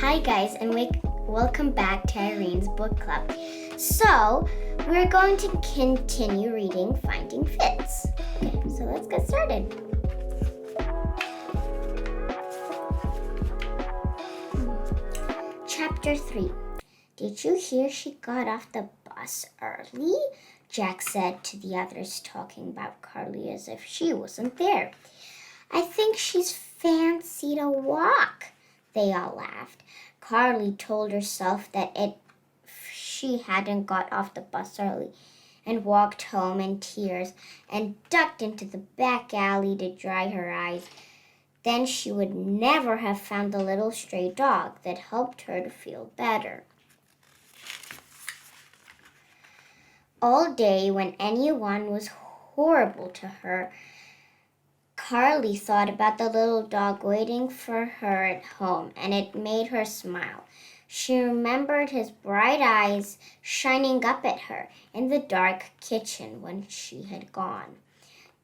Hi guys, and welcome back to Irene's book club. So, we're going to continue reading Finding Fizz. Okay, so let's get started. Chapter 3. Did you hear she got off the bus early? Jack said to the others, talking about Carly as if she wasn't there. I think she's fancied a walk. They all laughed. Carly told herself that if she hadn't got off the bus early and walked home in tears and ducked into the back alley to dry her eyes, then she would never have found the little stray dog that helped her to feel better. All day, when anyone was horrible to her, Carly thought about the little dog waiting for her at home, and it made her smile. She remembered his bright eyes shining up at her in the dark kitchen when she had gone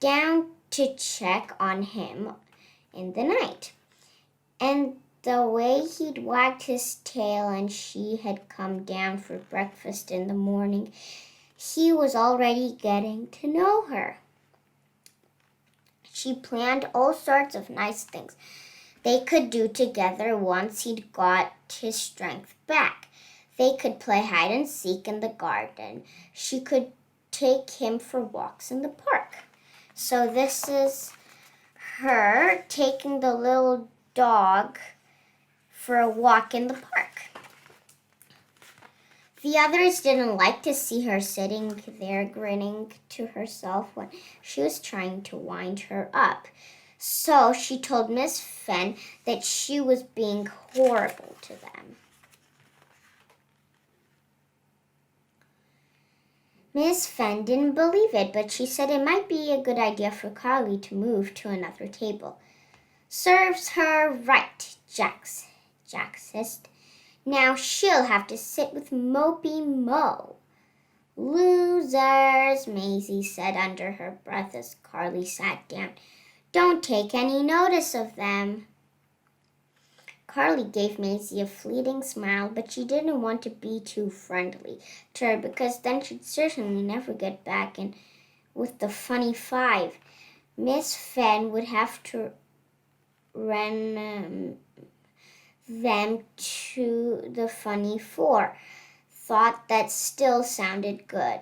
down to check on him in the night, and the way he'd wagged his tail and she had come down for breakfast in the morning. He was already getting to know her. She planned all sorts of nice things they could do together once he'd got his strength back. They could play hide and seek in the garden. She could take him for walks in the park. So this is her taking the little dog for a walk in the park. The others didn't like to see her sitting there grinning to herself when she was trying to wind her up. So she told Miss Fenn that she was being horrible to them. Miss Fenn didn't believe it, but she said it might be a good idea for Carly to move to another table. Serves her right, Jack hissed. Now she'll have to sit with Mopey Mo. Losers, Maisie said under her breath as Carly sat down. Don't take any notice of them. Carly gave Maisie a fleeting smile, but she didn't want to be too friendly to her because then she'd certainly never get back in with the funny five. Miss Fenn would have to run them to the funny four. Thought that still sounded good.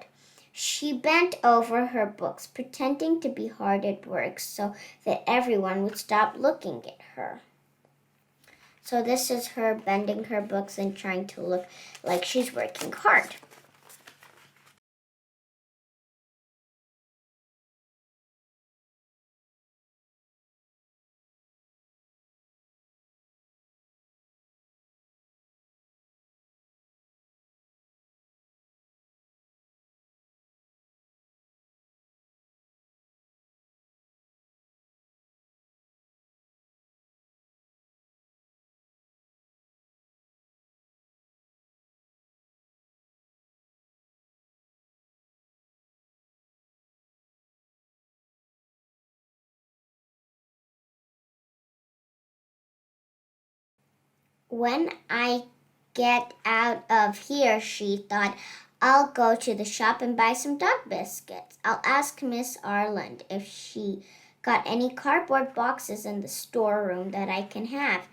She bent over her books, pretending to be hard at work so that everyone would stop looking at her. So this is her bending her books and trying to look like she's working hard. When I get out of here, she thought, I'll go to the shop and buy some dog biscuits. I'll ask Miss Arland if she got any cardboard boxes in the storeroom that I can have.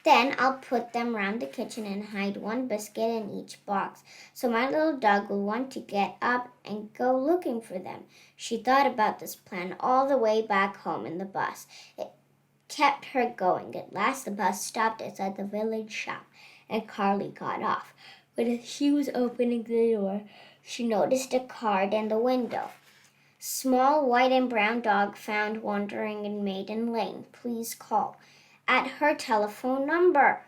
Then I'll put them round the kitchen and hide one biscuit in each box, so my little dog will want to get up and go looking for them. She thought about this plan all the way back home in the bus. It kept her going. At last the bus stopped outside the village shop, and Carly got off. But as she was opening the door, she noticed a card in the window. Small white and brown dog found wandering in Maiden Lane. Please call. At her telephone number.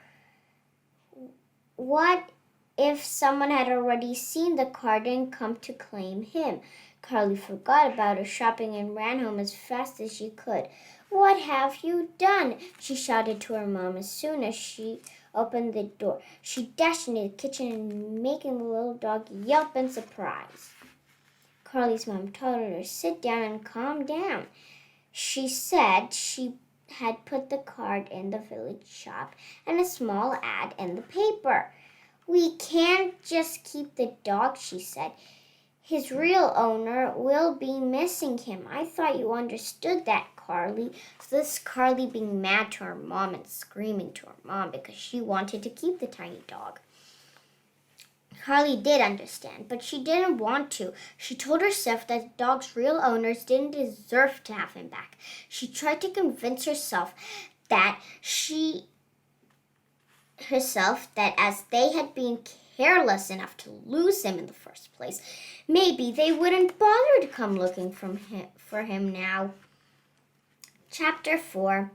What if someone had already seen the card and come to claim him? Carly forgot about her shopping and ran home as fast as she could. What have you done? She shouted to her mom as soon as she opened the door. She dashed into the kitchen, making the little dog yelp in surprise. Carly's mom told her to sit down and calm down. She said had put the card in the village shop and a small ad in the paper. "We can't just keep the dog," she said. "His real owner will be missing him." "I thought you understood that, Carly." So this is Carly being mad to her mom and screaming to her mom because she wanted to keep the tiny dog. Carly did understand, but she didn't want to. She told herself that the dog's real owners didn't deserve to have him back. She tried to convince herself that as they had been careless enough to lose him in the first place, maybe they wouldn't bother to come looking for him now. Chapter 4.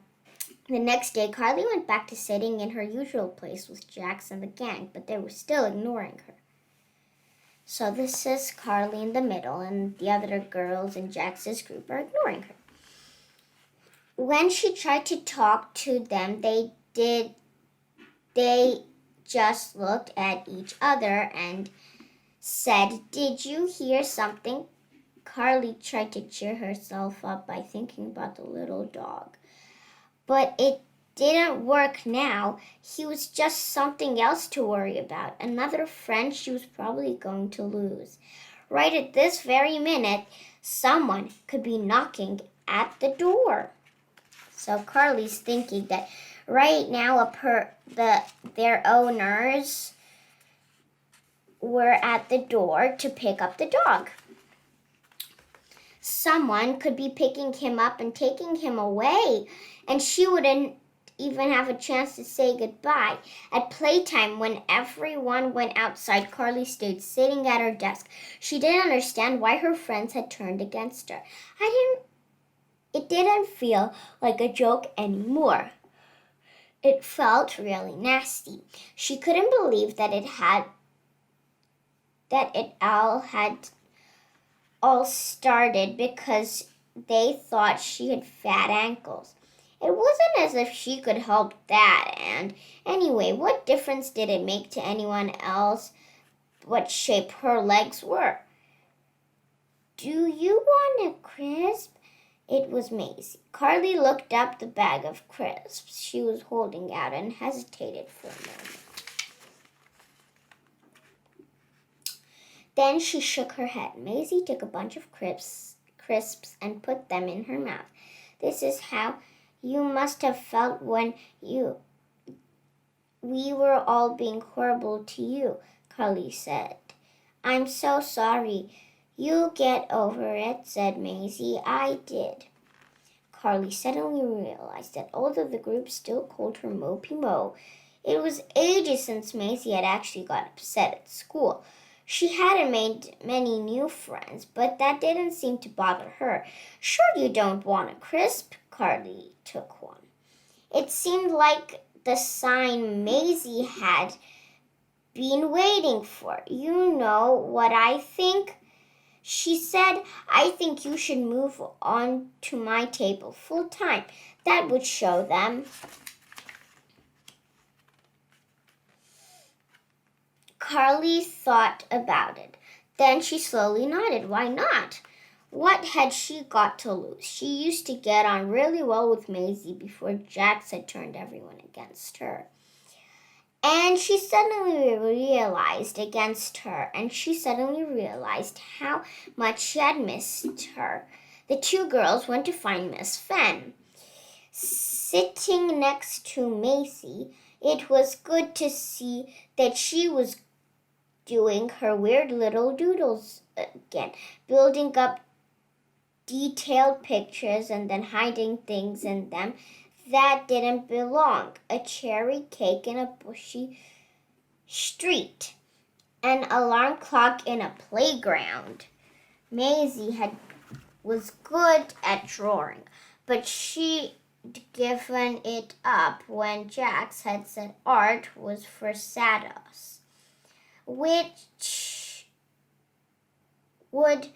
The next day, Carly went back to sitting in her usual place with Jax and the gang, but they were still ignoring her. So this is Carly in the middle, and the other girls in Jax's group are ignoring her. When she tried to talk to them, they just looked at each other and said, "Did you hear something?" Carly tried to cheer herself up by thinking about the little dog. But it didn't work now. He was just something else to worry about, another friend she was probably going to lose. Right at this very minute, someone could be knocking at the door. So Carly's thinking that right now their owners were at the door to pick up the dog. Someone could be picking him up and taking him away, and she wouldn't even have a chance to say goodbye. At playtime, when everyone went outside, Carly stayed sitting at her desk. She didn't understand why her friends had turned against her. It didn't feel like a joke anymore. It felt really nasty. She couldn't believe that it all started because they thought she had fat ankles. It wasn't as if she could help that, and anyway, what difference did it make to anyone else what shape her legs were? "Do you want a crisp?" It was Maisie. Carly looked up the bag of crisps she was holding out and hesitated for a moment. Then she shook her head. Maisie took a bunch of crisps and put them in her mouth. "This is how you must have felt when we were all being horrible to you," Carly said. "I'm so sorry." "You'll get over it," said Maisie. "I did." Carly suddenly realized that although the group still called her Mopey Mo, it was ages since Maisie had actually got upset at school. She hadn't made many new friends, but that didn't seem to bother her. "Sure you don't want a crisp?" Carly took one. It seemed like the sign Maisie had been waiting for. "You know what I think?" she said. "I think you should move on to my table full time. That would show them." Carly thought about it. Then she slowly nodded. Why not? What had she got to lose? She used to get on really well with Maisie before Jax had turned everyone against her. And she suddenly realized how much she had missed her. The two girls went to find Miss Fenn. Sitting next to Maisie, it was good to see that she was doing her weird little doodles again, building up detailed pictures and then hiding things in them that didn't belong. A cherry cake in a bushy street, an alarm clock in a playground. Maisie was good at drawing, but she'd given it up when Jax had said art was for saddos. "Which would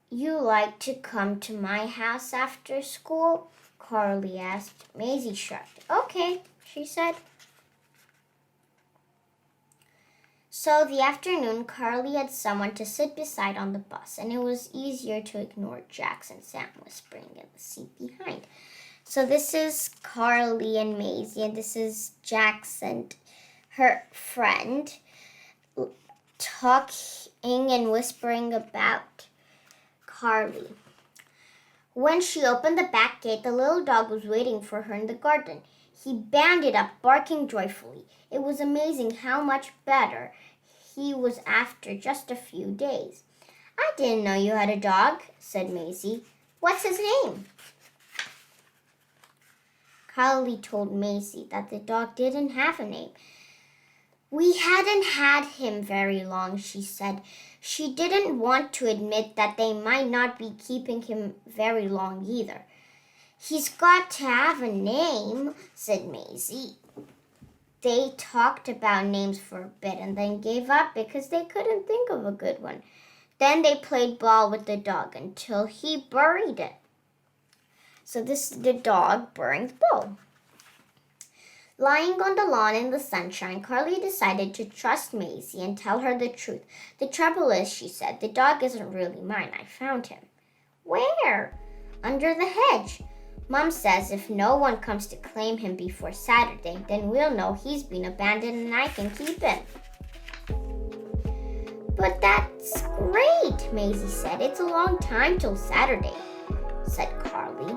you like to come to my house after school?" Carly asked. Maisie shrugged. "Okay," she said. So the afternoon, Carly had someone to sit beside on the bus, and it was easier to ignore Jax and Sam whispering in the seat behind. So this is Carly and Maisie, and this is Jackson, her friend, talking and whispering about Carly. When she opened the back gate, the little dog was waiting for her in the garden. He bounded up, barking joyfully. It was amazing how much better he was after just a few days. I didn't know you had a dog, said Maisie. What's his name? Carly told Maisie that the dog didn't have a name. We hadn't had him very long, she said. She didn't want to admit that they might not be keeping him very long either. He's got to have a name, said Maisie. They talked about names for a bit and then gave up because they couldn't think of a good one. Then they played ball with the dog until he buried it. So this is the dog burying the ball. Lying on the lawn in the sunshine, Carly decided to trust Maisie and tell her the truth. The trouble is, she said, the dog isn't really mine. I found him. Where? Under the hedge. Mom says if no one comes to claim him before Saturday, then we'll know he's been abandoned and I can keep him. But that's great, Maisie said. It's a long time till Saturday, said Carly.